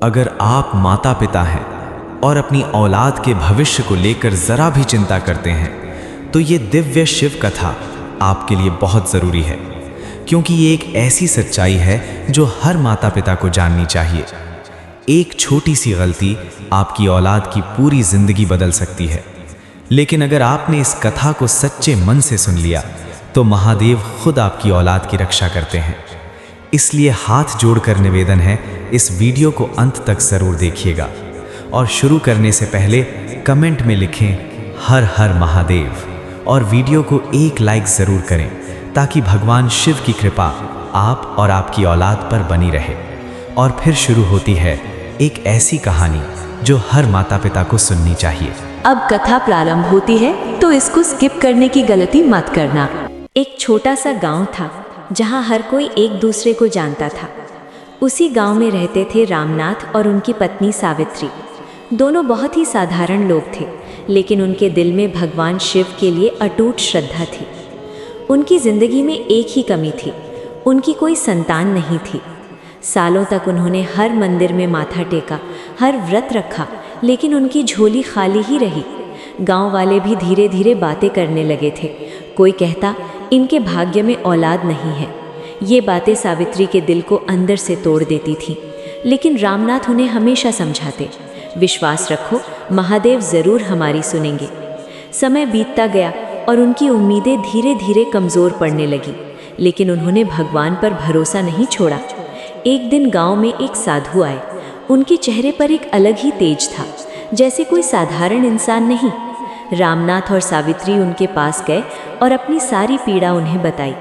अगर आप माता पिता हैं और अपनी औलाद के भविष्य को लेकर जरा भी चिंता करते हैं तो ये दिव्य शिव कथा आपके लिए बहुत ज़रूरी है, क्योंकि ये एक ऐसी सच्चाई है जो हर माता पिता को जाननी चाहिए। एक छोटी सी गलती आपकी औलाद की पूरी जिंदगी बदल सकती है, लेकिन अगर आपने इस कथा को सच्चे मन से सुन लिया तो महादेव खुद आपकी औलाद की रक्षा करते हैं। इसलिए हाथ जोड़कर निवेदन है, इस वीडियो को अंत तक ज़रूर देखिएगा और शुरू करने से पहले कमेंट में लिखें हर हर महादेव और वीडियो को एक लाइक ज़रूर करें ताकि भगवान शिव की कृपा आप और आपकी औलाद पर बनी रहे। और फिर शुरू होती है एक ऐसी कहानी जो हर माता पिता को सुननी चाहिए। अब कथा प्रारंभ होती है तो इसको स्किप करने की गलती मत करना। एक छोटा सा गांव था जहां हर कोई एक दूसरे को जानता था। उसी गांव में रहते थे रामनाथ और उनकी पत्नी सावित्री। दोनों बहुत ही साधारण लोग थे, लेकिन उनके दिल में भगवान शिव के लिए अटूट श्रद्धा थी। उनकी जिंदगी में एक ही कमी थी, उनकी कोई संतान नहीं थी। सालों तक उन्होंने हर मंदिर में माथा टेका, हर व्रत रखा, लेकिन उनकी झोली खाली ही रही। गांव वाले भी धीरे धीरे बातें करने लगे थे। कोई कहता इनके भाग्य में औलाद नहीं है। ये बातें सावित्री के दिल को अंदर से तोड़ देती थीं, लेकिन रामनाथ उन्हें हमेशा समझाते, विश्वास रखो, महादेव ज़रूर हमारी सुनेंगे। समय बीतता गया और उनकी उम्मीदें धीरे धीरे कमज़ोर पड़ने लगी, लेकिन उन्होंने भगवान पर भरोसा नहीं छोड़ा। एक दिन गांव में एक साधु आए। उनके चेहरे पर एक अलग ही तेज था, जैसे कोई साधारण इंसान नहीं। रामनाथ और सावित्री उनके पास गए और अपनी सारी पीड़ा उन्हें बताई।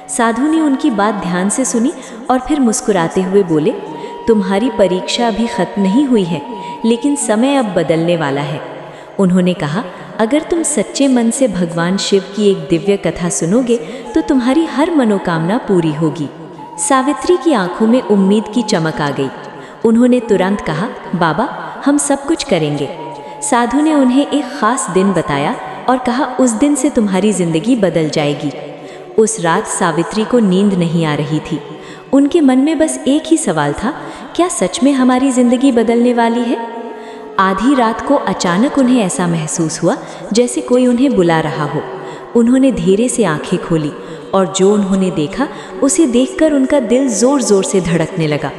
साधु ने उनकी बात ध्यान से सुनी और फिर मुस्कुराते हुए बोले, तुम्हारी परीक्षा अभी खत्म नहीं हुई है, लेकिन समय अब बदलने वाला है। उन्होंने कहा, अगर तुम सच्चे मन से भगवान शिव की एक दिव्य कथा सुनोगे तो तुम्हारी हर मनोकामना पूरी होगी। सावित्री की आंखों में उम्मीद की चमक आ गई। उन्होंने तुरंत कहा, बाबा हम सब कुछ करेंगे। साधु ने उन्हें एक खास दिन बताया और कहा, उस दिन से तुम्हारी जिंदगी बदल जाएगी। उस रात सावित्री को नींद नहीं आ रही थी। उनके मन में बस एक ही सवाल था, क्या सच में हमारी जिंदगी बदलने वाली है? आधी रात को अचानक उन्हें ऐसा महसूस हुआ जैसे कोई उन्हें बुला रहा हो। उन्होंने धीरे से आंखें खोली और जो उन्होंने देखा उसे देखकर उनका दिल जोर जोर से धड़कने लगा।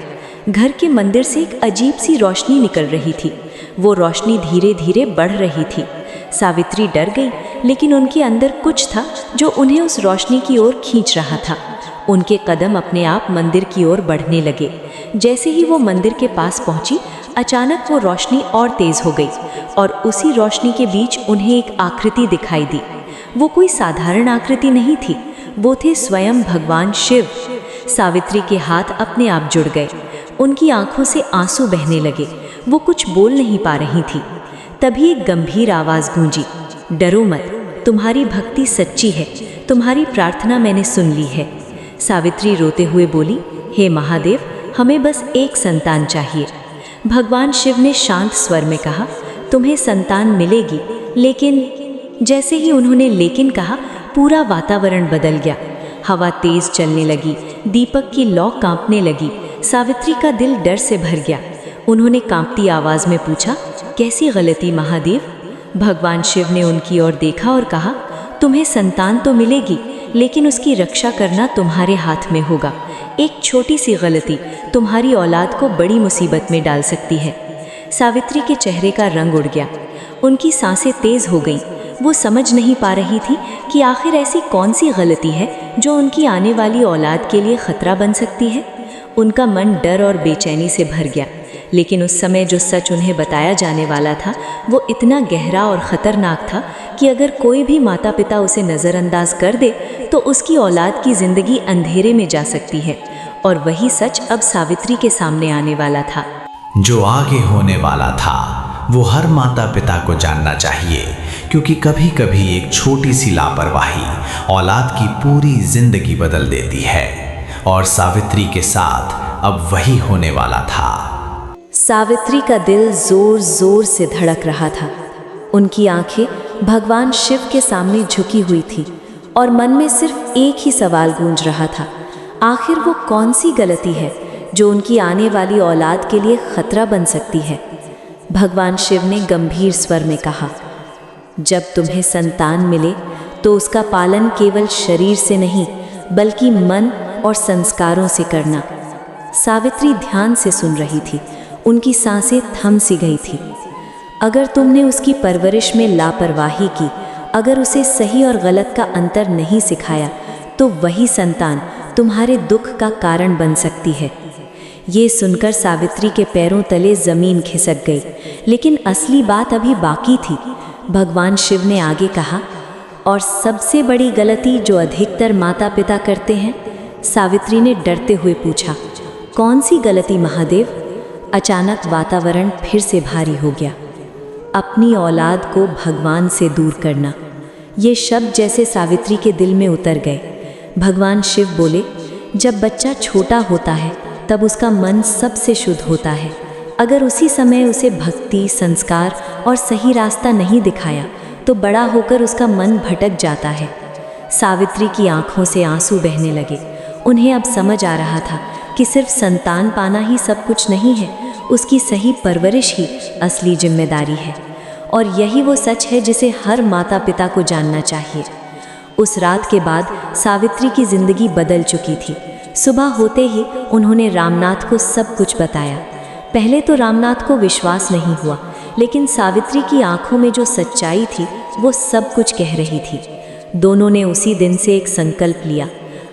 घर के मंदिर से एक अजीब सी रोशनी निकल रही थी। वो रोशनी धीरे धीरे बढ़ रही थी। सावित्री डर गई, लेकिन उनके अंदर कुछ था जो उन्हें उस रोशनी की ओर खींच रहा था। उनके कदम अपने आप मंदिर की ओर बढ़ने लगे। जैसे ही वो मंदिर के पास पहुंची, अचानक वो रोशनी और तेज हो गई और उसी रोशनी के बीच उन्हें एक आकृति दिखाई दी। वो कोई साधारण आकृति नहीं थी, वो थे स्वयं भगवान शिव। सावित्री के हाथ अपने आप जुड़ गए। उनकी आंखों से आंसू बहने लगे। वो कुछ बोल नहीं पा रही थी। तभी एक गंभीर आवाज़ गूंजी, डरो मत, तुम्हारी भक्ति सच्ची है, तुम्हारी प्रार्थना मैंने सुन ली है। सावित्री रोते हुए बोली, हे महादेव, हमें बस एक संतान चाहिए। भगवान शिव ने शांत स्वर में कहा, तुम्हें संतान मिलेगी, लेकिन जैसे ही उन्होंने लेकिन कहा, पूरा वातावरण बदल गया। हवा तेज चलने लगी, दीपक की लौ कांपने लगी। सावित्री का दिल डर से भर गया। उन्होंने कांपती आवाज में पूछा, कैसी गलती महादेव? भगवान शिव ने उनकी ओर देखा और कहा, तुम्हें संतान तो मिलेगी, लेकिन उसकी रक्षा करना तुम्हारे हाथ में होगा। एक छोटी सी गलती तुम्हारी औलाद को बड़ी मुसीबत में डाल सकती है। सावित्री के चेहरे का रंग उड़ गया। उनकी सांसें तेज हो गईं। वो समझ नहीं पा रही थी कि आखिर ऐसी कौन सी गलती है जो उनकी आने वाली औलाद के लिए खतरा बन सकती है। उनका मन डर और बेचैनी से भर गया, लेकिन उस समय जो सच उन्हें बताया जाने वाला था वो इतना गहरा और ख़तरनाक था कि अगर कोई भी माता पिता उसे नज़रअंदाज कर दे तो उसकी औलाद की ज़िंदगी अंधेरे में जा सकती है। और वही सच अब सावित्री के सामने आने वाला था। जो आगे होने वाला था वो हर माता पिता को जानना चाहिए, क्योंकि कभी कभी एक छोटी सी लापरवाही औलाद की पूरी जिंदगी बदल देती है। और सावित्री के साथ अब वही होने वाला था। सावित्री का दिल जोर जोर से धड़क रहा था। उनकी आंखें भगवान शिव के सामने झुकी हुई थी और मन में सिर्फ एक ही सवाल गूंज रहा था, आखिर वो कौन सी गलती है जो उनकी आने वाली औलाद के लिए खतरा बन सकती है। भगवान शिव ने गंभीर स्वर में कहा, जब तुम्हें संतान मिले तो उसका पालन केवल शरीर से नहीं बल्कि मन और संस्कारों से करना। सावित्री ध्यान से सुन रही थी, उनकी सांसें थम सी गई थी। अगर तुमने उसकी परवरिश में लापरवाही की, अगर उसे सही और गलत का अंतर नहीं सिखाया, तो वही संतान तुम्हारे दुख का कारण बन सकती है। ये सुनकर सावित्री के पैरों तले जमीन खिसक गई, लेकिन असली बात अभी बाकी थी। भगवान शिव ने आगे कहा, और सबसे बड़ी गलती जो अधिकतर माता पिता करते हैं? सावित्री ने डरते हुए पूछा। कौन सी गलती महादेव? अचानक वातावरण फिर से भारी हो गया। अपनी औलाद को भगवान से दूर करना। ये शब्द जैसे सावित्री के दिल में उतर गए। भगवान शिव बोले, जब बच्चा छोटा होता है तब उसका मन सबसे शुद्ध होता है। अगर उसी समय उसे भक्ति, संस्कार और सही रास्ता नहीं दिखाया तो बड़ा होकर उसका मन भटक जाता है। सावित्री की आंखों से आंसू बहने लगे। उन्हें अब समझ आ रहा था कि सिर्फ संतान पाना ही सब कुछ नहीं है, उसकी सही परवरिश ही असली जिम्मेदारी है। और यही वो सच है जिसे हर माता पिता को जानना चाहिए। उस रात के बाद सावित्री की जिंदगी बदल चुकी थी। सुबह होते ही उन्होंने रामनाथ को सब कुछ बताया। पहले तो रामनाथ को विश्वास नहीं हुआ, लेकिन सावित्री की आंखों में जो सच्चाई थी वो सब कुछ कह रही थी। दोनों ने उसी दिन से एक संकल्प लिया,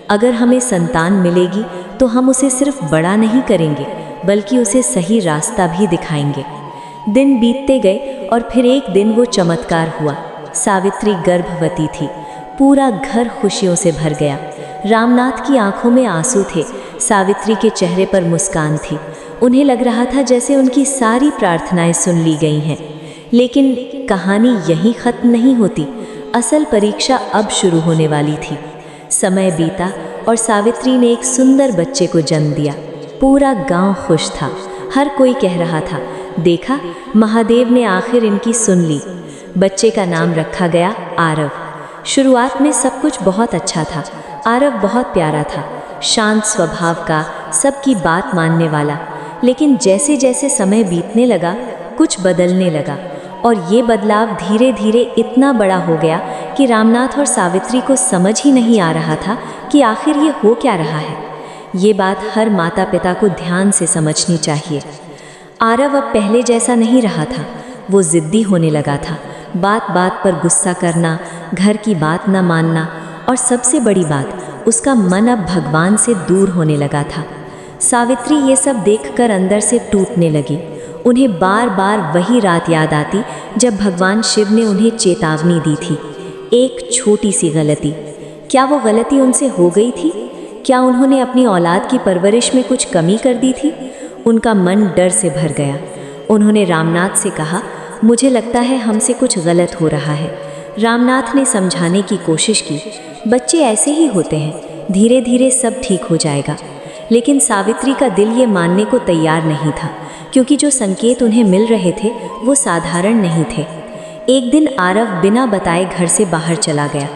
अगर हमें संतान मिलेगी तो हम उसे सिर्फ बड़ा नहीं करेंगे बल्कि उसे सही रास्ता भी दिखाएंगे। दिन बीतते गए और फिर एक दिन वो चमत्कार हुआ। सावित्री गर्भवती थी। पूरा घर खुशियों से भर गया। रामनाथ की आंखों में आंसू थे, सावित्री के चेहरे पर मुस्कान थी। उन्हें लग रहा था जैसे उनकी सारी प्रार्थनाएं सुन ली गई हैं। लेकिन कहानी यहीं खत्म नहीं होती। असल परीक्षा अब शुरू होने वाली थी। समय बीता और सावित्री ने एक सुंदर बच्चे को जन्म दिया। पूरा गांव खुश था। हर कोई कह रहा था, देखा, महादेव ने आखिर इनकी सुन ली। बच्चे का नाम रखा गया आरव। शुरुआत में सब कुछ बहुत अच्छा था। आरव बहुत प्यारा था, शांत स्वभाव का, सबकी बात मानने वाला। लेकिन जैसे जैसे समय बीतने लगा कुछ बदलने लगा, और ये बदलाव धीरे धीरे इतना बड़ा हो गया कि रामनाथ और सावित्री को समझ ही नहीं आ रहा था कि आखिर ये हो क्या रहा है। ये बात हर माता पिता को ध्यान से समझनी चाहिए। आरव अब पहले जैसा नहीं रहा था। वो ज़िद्दी होने लगा था, बात बात पर गुस्सा करना, घर की बात न मानना, और सबसे बड़ी बात, उसका मन अब भगवान से दूर होने लगा था। सावित्री ये सब देखकर अंदर से टूटने लगी। उन्हें बार बार वही रात याद आती जब भगवान शिव ने उन्हें चेतावनी दी थी। एक छोटी सी गलती, क्या वो गलती उनसे हो गई थी? क्या उन्होंने अपनी औलाद की परवरिश में कुछ कमी कर दी थी? उनका मन डर से भर गया। उन्होंने रामनाथ से कहा, मुझे लगता है हमसे कुछ गलत हो रहा है। रामनाथ ने समझाने की कोशिश की, बच्चे ऐसे ही होते हैं, धीरे धीरे सब ठीक हो जाएगा। लेकिन सावित्री का दिल ये मानने को तैयार नहीं था, क्योंकि जो संकेत उन्हें मिल रहे थे वो साधारण नहीं थे। एक दिन आरव बिना बताए घर से बाहर चला गया।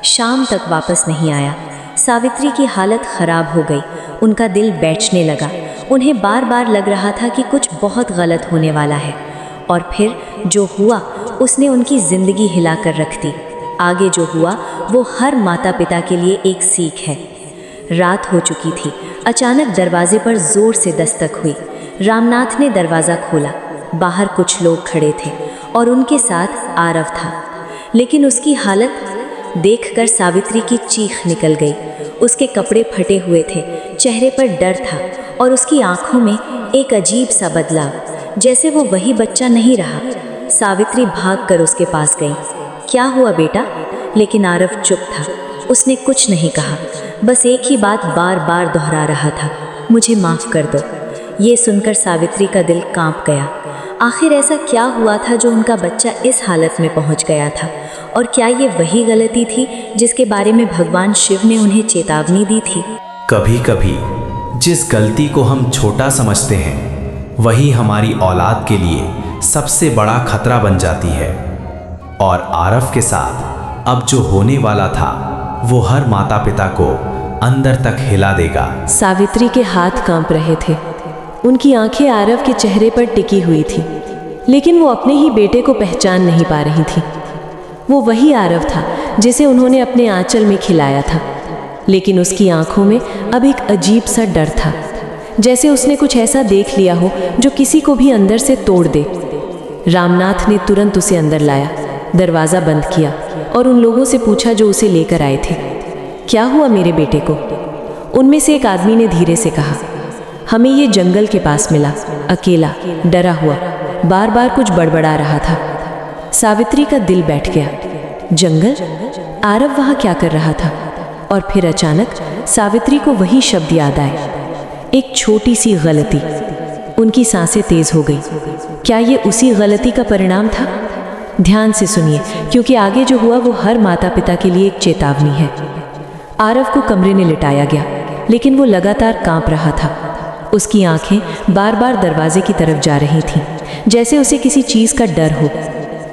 शाम तक वापस नहीं आया। सावित्री की हालत खराब हो गई। उनका दिल बैठने लगा। उन्हें बार बार लग रहा था कि कुछ बहुत गलत होने वाला है। और फिर जो हुआ उसने उनकी ज़िंदगी हिला कर रख दी। आगे जो हुआ वो हर माता पिता के लिए एक सीख है। रात हो चुकी थी। अचानक दरवाजे पर ज़ोर से दस्तक हुई। रामनाथ ने दरवाज़ा खोला। बाहर कुछ लोग खड़े थे और उनके साथ आरव था। लेकिन उसकी हालत देखकर सावित्री की चीख निकल गई। उसके कपड़े फटे हुए थे, चेहरे पर डर था और उसकी आंखों में एक अजीब सा बदलाव, जैसे वो वही बच्चा नहीं रहा। सावित्री भागकर उसके पास गई। क्या हुआ बेटा? लेकिन आरव चुप था। उसने कुछ नहीं कहा, बस एक ही बात बार बार दोहरा रहा था, मुझे माफ़ कर दो। ये सुनकर सावित्री का दिल कांप गया। आखिर ऐसा क्या हुआ था जो उनका बच्चा इस हालत में पहुंच गया था? और क्या ये वही गलती थी जिसके बारे में भगवान शिव ने उन्हें चेतावनी दी थी? कभी कभी जिस गलती को हम छोटा समझते हैं वही हमारी औलाद के लिए सबसे बड़ा खतरा बन जाती है। और आरव के साथ अब जो होने वाला था वो हर माता पिता को अंदर तक हिला देगा। सावित्री के हाथ कांप रहे थे। उनकी आंखें आरव के चेहरे पर टिकी हुई थी, लेकिन वो अपने ही बेटे को पहचान नहीं पा रही थी। वो वही आरव था जिसे उन्होंने अपने आंचल में खिलाया था, लेकिन उसकी आंखों में अब एक अजीब सा डर था, जैसे उसने कुछ ऐसा देख लिया हो जो किसी को भी अंदर से तोड़ दे। रामनाथ ने तुरंत उसे अंदर लाया, दरवाज़ा बंद किया और उन लोगों से पूछा जो उसे लेकर आए थे, क्या हुआ मेरे बेटे को? उनमें से एक आदमी ने धीरे से कहा, हमें ये जंगल के पास मिला, अकेला, डरा हुआ, बार बार कुछ बड़बड़ा रहा था। सावित्री का दिल बैठ गया। जंगल? आरव वहाँ क्या कर रहा था? और फिर अचानक सावित्री को वही शब्द याद आए, एक छोटी सी गलती। उनकी सांसें तेज हो गई। क्या ये उसी गलती का परिणाम था? ध्यान से सुनिए, क्योंकि आगे जो हुआ वो हर माता पिता के लिए एक चेतावनी है। आरव को कमरे में लिटाया गया, लेकिन वो लगातार कांप रहा था। उसकी आंखें बार बार दरवाजे की तरफ जा रही थीं, जैसे उसे किसी चीज़ का डर हो।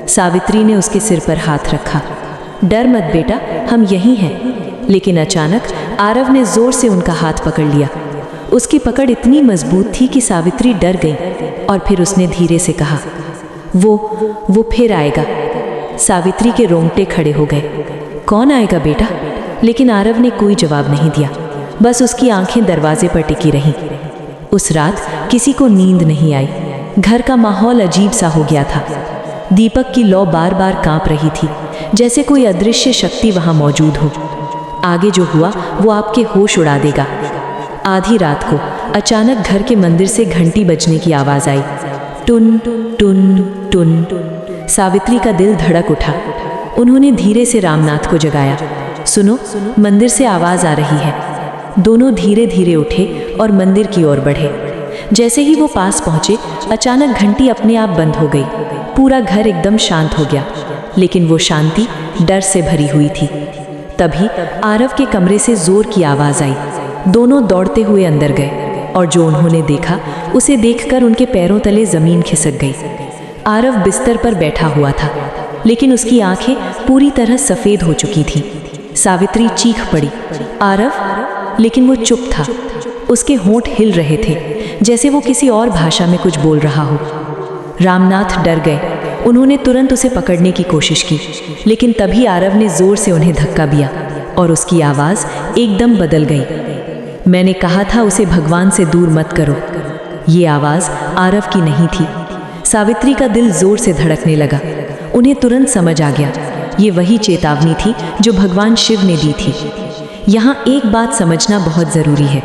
सावित्री ने उसके सिर पर हाथ रखा। डर मत बेटा, हम यहीं हैं। लेकिन अचानक आरव ने जोर से उनका हाथ पकड़ लिया। उसकी पकड़ इतनी मजबूत थी कि सावित्री डर गई, और फिर उसने धीरे से कहा, वो फिर आएगा। सावित्री के रोंगटे खड़े हो गए। कौन आएगा बेटा? लेकिन आरव ने कोई जवाब नहीं दिया, बस उसकी आंखें दरवाजे पर टिकी रहीं। उस रात किसी को नींद नहीं आई। घर का माहौल अजीब सा हो गया था। दीपक की लौ बार बार कांप रही थी, जैसे कोई अदृश्य शक्ति वहां मौजूद हो। आगे जो हुआ वो आपके होश उड़ा देगा। आधी रात को अचानक घर के मंदिर से घंटी बजने की आवाज़ आई, टुन टुन टुन। सावित्री का दिल धड़क उठा। उन्होंने धीरे से रामनाथ को जगाया। सुनो, मंदिर से आवाज़ आ रही है। दोनों धीरे धीरे उठे और मंदिर की ओर बढ़े। जैसे ही वो पास पहुंचे, अचानक घंटी अपने आप बंद हो गई। पूरा घर एकदम शांत हो गया, लेकिन वो शांति डर से भरी हुई थी। तभी आरव के कमरे से जोर की आवाज़ आई। दोनों दौड़ते हुए अंदर गए, और जो उन्होंने देखा उसे देखकर उनके पैरों तले ज़मीन खिसक गई। आरव बिस्तर पर बैठा हुआ था, लेकिन उसकी आंखें पूरी तरह सफ़ेद हो चुकी थीं। सावित्री चीख पड़ी, आरव! लेकिन वो चुप था। उसके होंठ हिल रहे थे, जैसे वो किसी और भाषा में कुछ बोल रहा हो। रामनाथ डर गए। उन्होंने तुरंत उसे पकड़ने की कोशिश की, लेकिन तभी आरव ने जोर से उन्हें धक्का दिया और उसकी आवाज़ एकदम बदल गई। मैंने कहा था उसे भगवान से दूर मत करो। ये आवाज़ आरव की नहीं थी। सावित्री का दिल जोर से धड़कने लगा। उन्हें तुरंत समझ आ गया, ये वही चेतावनी थी जो भगवान शिव ने दी थी। यहाँ एक बात समझना बहुत ज़रूरी है।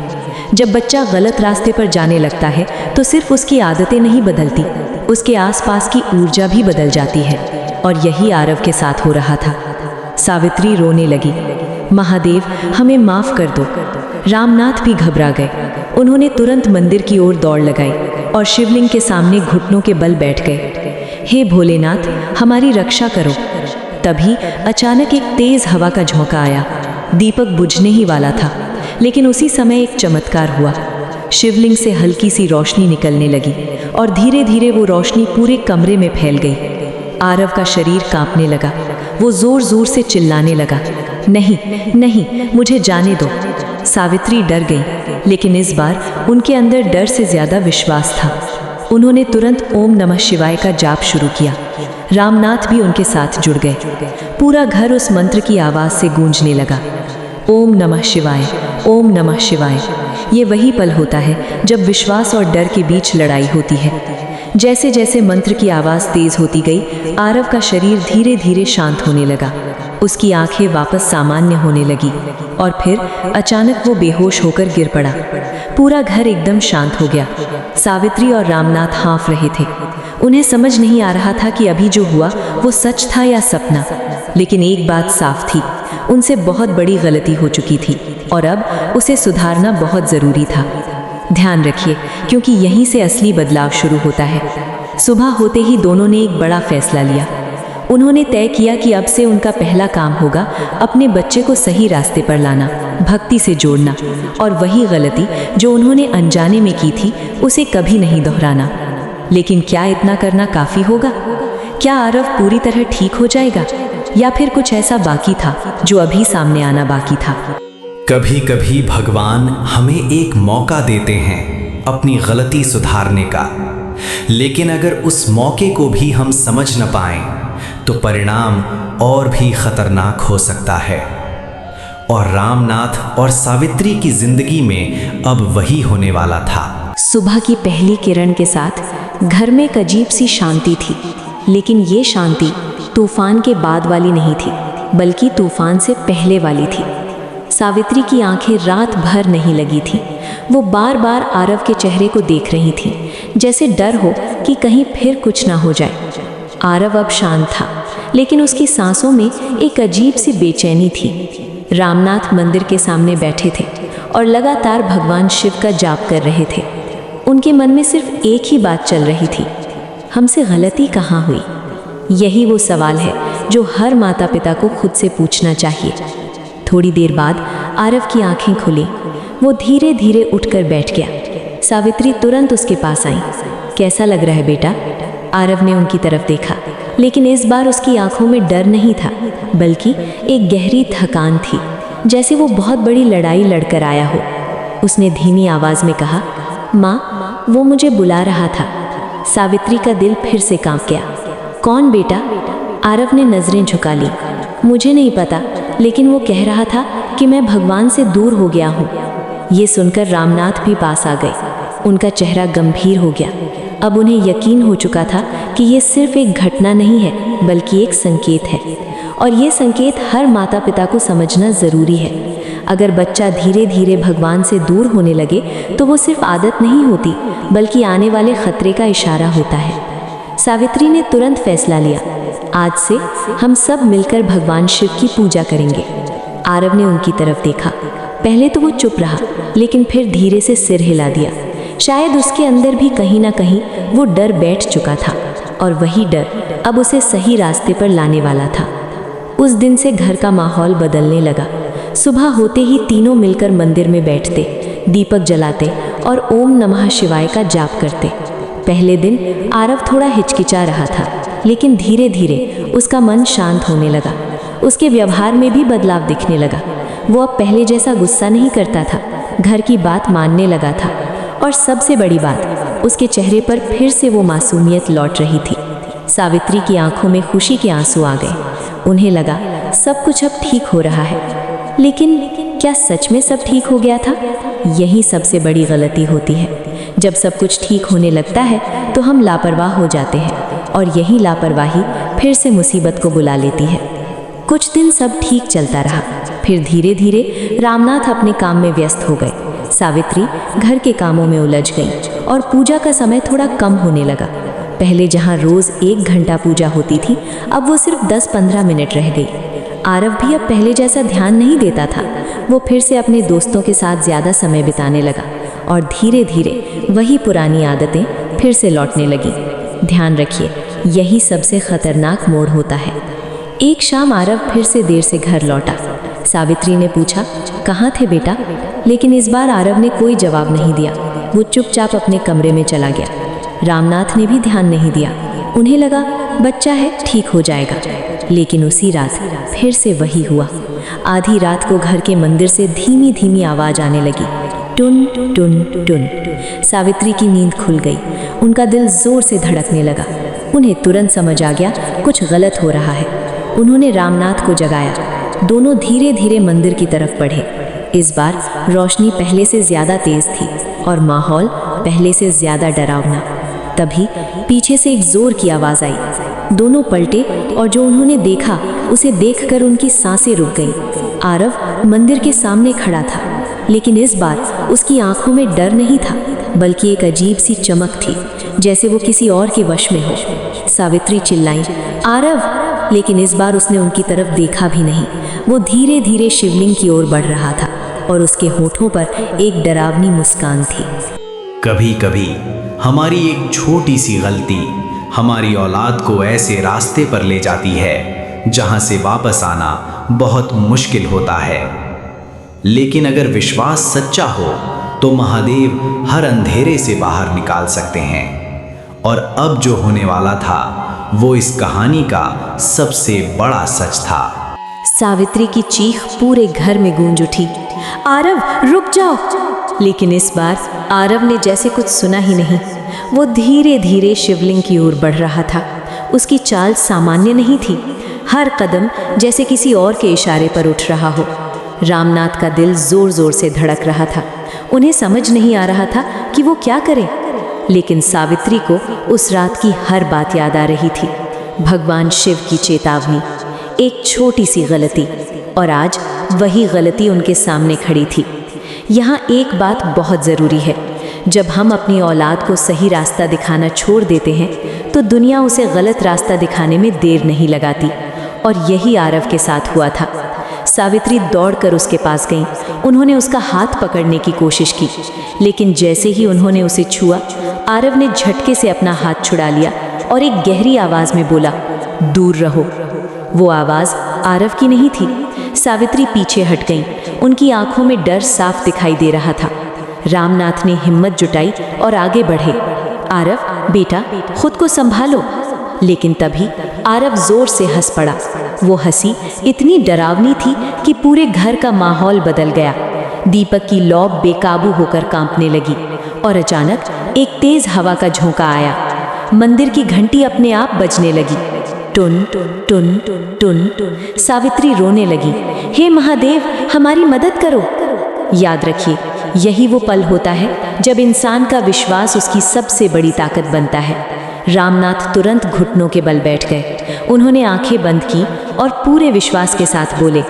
जब बच्चा गलत रास्ते पर जाने लगता है तो सिर्फ उसकी आदतें नहीं बदलती, उसके आसपास की ऊर्जा भी बदल जाती है, और यही आरव के साथ हो रहा था। सावित्री रोने लगी, महादेव हमें माफ़ कर दो। रामनाथ भी घबरा गए। उन्होंने तुरंत मंदिर की ओर दौड़ लगाई और शिवलिंग के सामने घुटनों के बल बैठ गए। हे भोलेनाथ, हमारी रक्षा करो। तभी अचानक एक तेज़ हवा का झोंका आया। दीपक बुझने ही वाला था, लेकिन उसी समय एक चमत्कार हुआ। शिवलिंग से हल्की सी रोशनी निकलने लगी, और धीरे धीरे वो रोशनी पूरे कमरे में फैल गई। आरव का शरीर कांपने लगा। वो जोर जोर से चिल्लाने लगा, नहीं नहीं, मुझे जाने दो। सावित्री डर गई, लेकिन इस बार उनके अंदर डर से ज़्यादा विश्वास था। उन्होंने तुरंत ओम नमः शिवाय का जाप शुरू किया। रामनाथ भी उनके साथ जुड़ गए। पूरा घर उस मंत्र की आवाज़ से गूंजने लगा, ओम नमः शिवाय, ओम नमः शिवाय। ये वही पल होता है जब विश्वास और डर के बीच लड़ाई होती है। जैसे जैसे मंत्र की आवाज़ तेज़ होती गई, आरव का शरीर धीरे धीरे शांत होने लगा। उसकी आंखें वापस सामान्य होने लगी, और फिर अचानक वो बेहोश होकर गिर पड़ा। पूरा घर एकदम शांत हो गया। सावित्री और रामनाथ हाँफ रहे थे। उन्हें समझ नहीं आ रहा था कि अभी जो हुआ वो सच था या सपना। लेकिन एक बात साफ थी, उनसे बहुत बड़ी गलती हो चुकी थी, और अब उसे सुधारना बहुत ज़रूरी था। ध्यान रखिए, क्योंकि यहीं से असली बदलाव शुरू होता है। सुबह होते ही दोनों ने एक बड़ा फैसला लिया। उन्होंने तय किया कि अब से उनका पहला काम होगा अपने बच्चे को सही रास्ते पर लाना, भक्ति से जोड़ना, और वही गलती जो उन्होंने अनजाने में की थी उसे कभी नहीं दोहराना। लेकिन क्या इतना करना काफ़ी होगा? क्या आरव पूरी तरह ठीक हो जाएगा, या फिर कुछ ऐसा बाकी था जो अभी सामने आना बाकी था? कभी कभी भगवान हमें एक मौका देते हैं अपनी गलती सुधारने का, लेकिन अगर उस मौके को भी हम समझ न पाएं तो परिणाम और भी खतरनाक हो सकता है। और रामनाथ और सावित्री की जिंदगी में अब वही होने वाला था। सुबह की पहली किरण के साथ घर में एक अजीब सी शांति थी, लेकिन ये शांति तूफान के बाद वाली नहीं थी, बल्कि तूफान से पहले वाली थी। सावित्री की आंखें रात भर नहीं लगी थीं। वो बार बार आरव के चेहरे को देख रही थीं, जैसे डर हो कि कहीं फिर कुछ ना हो जाए। आरव अब शांत था, लेकिन उसकी सांसों में एक अजीब सी बेचैनी थी। रामनाथ मंदिर के सामने बैठे थे और लगातार भगवान शिव का जाप कर रहे थे। उनके मन में सिर्फ एक ही बात चल रही थी, हमसे गलती कहाँ हुई? यही वो सवाल है जो हर माता पिता को खुद से पूछना चाहिए। थोड़ी देर बाद आरव की आंखें खुली। वो धीरे धीरे उठकर बैठ गया। सावित्री तुरंत उसके पास आई। कैसा लग रहा है बेटा? आरव ने उनकी तरफ देखा, लेकिन इस बार उसकी आंखों में डर नहीं था, बल्कि एक गहरी थकान थी, जैसे वो बहुत बड़ी लड़ाई लड़कर आया हो। उसने धीमी आवाज में कहा, माँ, वो मुझे बुला रहा था। सावित्री का दिल फिर से कांप गया। कौन बेटा? आरव ने नजरें झुका ली। मुझे नहीं पता, लेकिन वो कह रहा था कि मैं भगवान से दूर हो गया हूँ। ये सुनकर रामनाथ भी पास आ गए। उनका चेहरा गंभीर हो गया। अब उन्हें यकीन हो चुका था कि ये सिर्फ एक घटना नहीं है, बल्कि एक संकेत है, और ये संकेत हर माता पिता को समझना ज़रूरी है। अगर बच्चा धीरे धीरे भगवान से दूर होने लगे तो वो सिर्फ आदत नहीं होती, बल्कि आने वाले खतरे का इशारा होता है। सावित्री ने तुरंत फैसला लिया, आज से हम सब मिलकर भगवान शिव की पूजा करेंगे। आरव ने उनकी तरफ देखा। पहले तो वो चुप रहा, लेकिन फिर धीरे से सिर हिला दिया। शायद उसके अंदर भी कहीं ना कहीं वो डर बैठ चुका था, और वही डर अब उसे सही रास्ते पर लाने वाला था। उस दिन से घर का माहौल बदलने लगा। सुबह होते ही तीनों मिलकर मंदिर में बैठते, दीपक जलाते और ओम नमः शिवाय का जाप करते। पहले दिन आरव थोड़ा हिचकिचा रहा था, लेकिन धीरे धीरे उसका मन शांत होने लगा। उसके व्यवहार में भी बदलाव दिखने लगा। वो अब पहले जैसा गुस्सा नहीं करता था, घर की बात मानने लगा था, और सबसे बड़ी बात, उसके चेहरे पर फिर से वो मासूमियत लौट रही थी। सावित्री की आंखों में खुशी के आंसू आ गए। उन्हें लगा सब कुछ अब ठीक हो रहा है, लेकिन क्या सच में सब ठीक हो गया था? यही सबसे बड़ी गलती होती है। जब सब कुछ ठीक होने लगता है तो हम लापरवाह हो जाते हैं, और यही लापरवाही फिर से मुसीबत को बुला लेती है। कुछ दिन सब ठीक चलता रहा। फिर धीरे धीरे रामनाथ अपने काम में व्यस्त हो गए। सावित्री घर के कामों में उलझ गई, और पूजा का समय थोड़ा कम होने लगा। पहले जहाँ रोज 1 घंटा पूजा होती थी, अब वो सिर्फ 10-15 मिनट रह गई। आरव भी अब पहले जैसा ध्यान नहीं देता था। वो फिर से अपने दोस्तों के साथ ज़्यादा समय बिताने लगा, और धीरे धीरे वही पुरानी आदतें फिर से लौटने लगी। ध्यान रखिए, यही सबसे खतरनाक मोड़ होता है। एक शाम आरव फिर से देर से घर लौटा। सावित्री ने पूछा, कहाँ थे बेटा? लेकिन इस बार आरव ने कोई जवाब नहीं दिया। वो चुपचाप अपने कमरे में चला गया। रामनाथ ने भी ध्यान नहीं दिया। उन्हें लगा बच्चा है, ठीक हो जाएगा। लेकिन उसी रात फिर से वही हुआ। आधी रात को घर के मंदिर से धीमी धीमी आवाज आने लगी, टुन टुन टुन। सावित्री की नींद खुल गई। उनका दिल जोर से धड़कने लगा। उन्हें तुरंत समझ आ गया कुछ गलत हो रहा है। उन्होंने रामनाथ को जगाया। दोनों धीरे धीरे मंदिर की तरफ बढ़े। इस बार रोशनी पहले से ज्यादा तेज थी और माहौल पहले से ज्यादा डरावना। तभी पीछे से एक जोर की आवाज आई। दोनों पलटे, और जो उन्होंने देखा उसे देखकर उनकी सांसें रुक गईं। आरव मंदिर के सामने खड़ा था, लेकिन इस बार उसकी आंखों में डर नहीं था, बल्कि एक अजीब सी चमक थी, जैसे वो किसी और के वश में हो। सावित्री चिल्लाई, आरव! लेकिन इस बार उसने उनकी तरफ देखा भी नहीं। वो धीरे धीरे शिवलिंग की ओर बढ़ रहा था, और उसके होठों पर एक डरावनी मुस्कान थी। कभी कभी हमारी एक छोटी सी गलती हमारी औलाद को ऐसे रास्ते पर ले जाती है जहां से वापस आना बहुत मुश्किल होता है। लेकिन अगर विश्वास सच्चा हो तो महादेव हर अंधेरे से बाहर निकाल सकते हैं। और अब जो होने वाला था वो इस कहानी का सबसे बड़ा सच था। सावित्री की चीख पूरे घर में गूंज उठी। आरव रुक जाओ। लेकिन इस बार आरव ने जैसे कुछ सुना ही नहीं। वो धीरे धीरे शिवलिंग की ओर बढ़ रहा था। उसकी चाल सामान्य नहीं थी, हर कदम जैसे किसी और के इशारे पर उठ रहा हो। रामनाथ का दिल जोर जोर से धड़क रहा था। उन्हें समझ नहीं आ रहा था कि वो क्या करें, लेकिन सावित्री को उस रात की हर बात याद आ रही थी। भगवान शिव की चेतावनी, एक छोटी सी गलती, और आज वही गलती उनके सामने खड़ी थी। यहाँ एक बात बहुत ज़रूरी है, जब हम अपनी औलाद को सही रास्ता दिखाना छोड़ देते हैं तो दुनिया उसे गलत रास्ता दिखाने में देर नहीं लगाती, और यही आरव के साथ हुआ था। सावित्री दौड़कर उसके पास गई। उन्होंने उसका हाथ पकड़ने की कोशिश की, लेकिन जैसे ही उन्होंने उसे छुआ, आरव ने झटके से अपना हाथ छुड़ा लिया और एक गहरी आवाज़ में बोला, दूर रहो। वो आवाज़ आरव की नहीं थी। सावित्री पीछे हट गई। उनकी आंखों में डर साफ दिखाई दे रहा था। रामनाथ ने हिम्मत जुटाई और आगे बढ़े। आरव बेटा, खुद को संभालो। लेकिन तभी आरव जोर से हंस पड़ा। वो हंसी इतनी डरावनी थी कि पूरे घर का माहौल बदल गया। दीपक की लौ बेकाबू होकर कांपने लगी और अचानक एक तेज हवा का झोंका आया। मंदिर की घंटी अपने आप बजने लगी, टुन टुन टुन टुन। सावित्री रोने लगी, हे महादेव, हमारी मदद करो। याद रखिए, यही वो पल होता है जब इंसान का विश्वास उसकी सबसे बड़ी ताकत बनता है। रामनाथ तुरंत घुटनों के बल बैठ गए। उन्होंने आंखें बंद की और पूरे विश्वास के साथ बोले,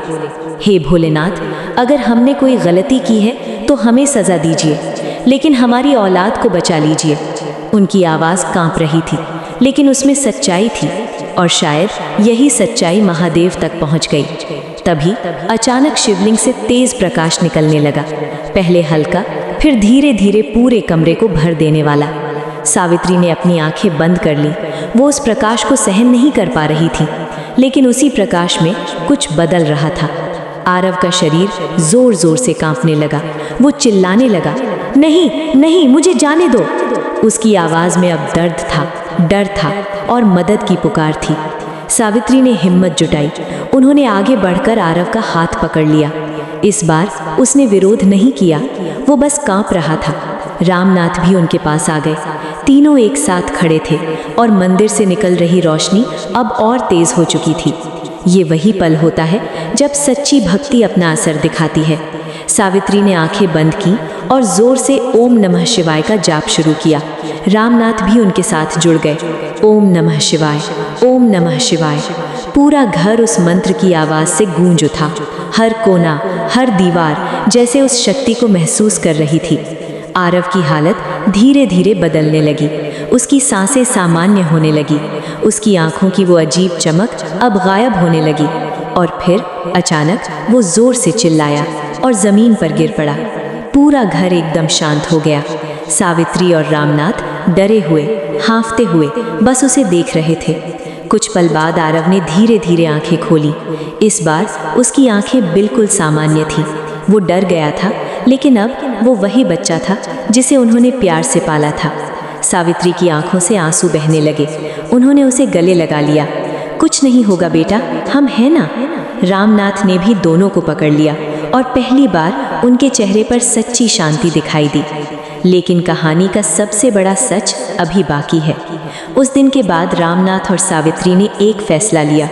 हे भोलेनाथ, अगर हमने कोई गलती की है तो हमें सज़ा दीजिए, लेकिन हमारी औलाद को बचा लीजिए। उनकी आवाज़ कांप रही थी, लेकिन उसमें सच्चाई थी, और शायद यही सच्चाई महादेव तक पहुंच गई। तभी अचानक शिवलिंग से तेज प्रकाश निकलने लगा, पहले हल्का, फिर धीरे धीरे पूरे कमरे को भर देने वाला। सावित्री ने अपनी आंखें बंद कर ली। वो उस प्रकाश को सहन नहीं कर पा रही थी, लेकिन उसी प्रकाश में कुछ बदल रहा था। आरव का शरीर जोर जोर से कांपने लगा। वो चिल्लाने लगा, नहीं नहीं, मुझे जाने दो। उसकी आवाज़ में अब दर्द था, डर था और मदद की पुकार थी। सावित्री ने हिम्मत जुटाई। उन्होंने आगे बढ़कर आरव का हाथ पकड़ लिया। इस बार उसने विरोध नहीं किया, वो बस कांप रहा था। रामनाथ भी उनके पास आ गए। तीनों एक साथ खड़े थे और मंदिर से निकल रही रोशनी अब और तेज हो चुकी थी। ये वही पल होता है जब सच्ची भक्ति अपना असर दिखाती है। सावित्री ने आंखें बंद की और जोर से ओम नमः शिवाय का जाप शुरू किया। रामनाथ भी उनके साथ जुड़ गए। ओम नमः शिवाय, ओम नमः शिवाय। पूरा घर उस मंत्र की आवाज़ से गूंज उठा। हर कोना, हर दीवार जैसे उस शक्ति को महसूस कर रही थी। आरव की हालत धीरे धीरे बदलने लगी। उसकी सांसें सामान्य होने लगी। उसकी आंखों की वो अजीब चमक अब गायब होने लगी, और फिर अचानक वो जोर से चिल्लाया और ज़मीन पर गिर पड़ा। पूरा घर एकदम शांत हो गया। सावित्री और रामनाथ डरे हुए, हाँफते हुए बस उसे देख रहे थे। कुछ पल बाद आरव ने धीरे धीरे आंखें खोली। इस बार उसकी आंखें बिल्कुल सामान्य थीं। वो डर गया था, लेकिन अब वो वही बच्चा था जिसे उन्होंने प्यार से पाला था। सावित्री की आंखों से आंसू बहने लगे। उन्होंने उसे गले लगा लिया। कुछ नहीं होगा बेटा, हम हैं ना। रामनाथ ने भी दोनों को पकड़ लिया और पहली बार उनके चेहरे पर सच्ची शांति दिखाई दी। लेकिन कहानी का सबसे बड़ा सच अभी बाकी है। उस दिन के बाद रामनाथ और सावित्री ने एक फैसला लिया।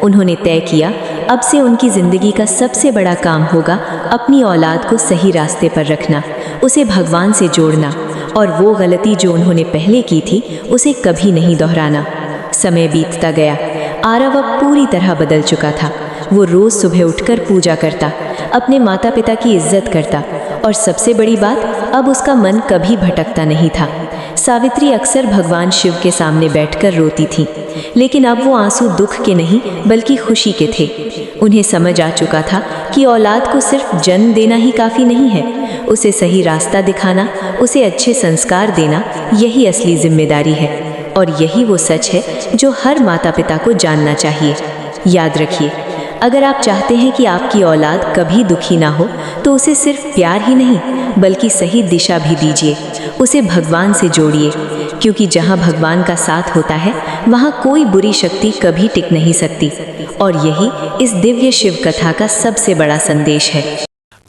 उन्होंने तय किया, अब से उनकी ज़िंदगी का सबसे बड़ा काम होगा अपनी औलाद को सही रास्ते पर रखना, उसे भगवान से जोड़ना, और वो गलती जो उन्होंने पहले की थी उसे कभी नहीं दोहराना। समय बीतता गया। आरव अब पूरी तरह बदल चुका था। वो रोज़ सुबह उठकर पूजा करता, अपने माता पिता की इज्जत करता, और सबसे बड़ी बात, अब उसका मन कभी भटकता नहीं था। सावित्री अक्सर भगवान शिव के सामने बैठकर रोती थी, लेकिन अब वो आंसू दुख के नहीं बल्कि खुशी के थे। उन्हें समझ आ चुका था कि औलाद को सिर्फ जन्म देना ही काफ़ी नहीं है, उसे सही रास्ता दिखाना, उसे अच्छे संस्कार देना, यही असली जिम्मेदारी है। और यही वो सच है जो हर माता पिता को जानना चाहिए। याद रखिए, अगर आप चाहते हैं कि आपकी औलाद कभी दुखी ना हो, तो उसे सिर्फ प्यार ही नहीं बल्कि सही दिशा भी दीजिए। उसे भगवान से जोड़िए, क्योंकि जहाँ भगवान का साथ होता है वहाँ कोई बुरी शक्ति कभी टिक नहीं सकती। और यही इस दिव्य शिव कथा का सबसे बड़ा संदेश है।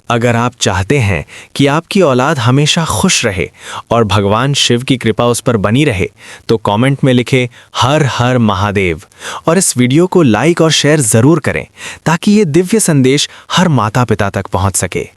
अगर आप चाहते हैं कि आपकी औलाद हमेशा खुश रहे और भगवान शिव की कृपा उस पर बनी रहे, तो कमेंट में लिखें हर हर महादेव और इस वीडियो को लाइक और शेयर ज़रूर करें ताकि ये दिव्य संदेश हर माता पिता तक पहुंच सके।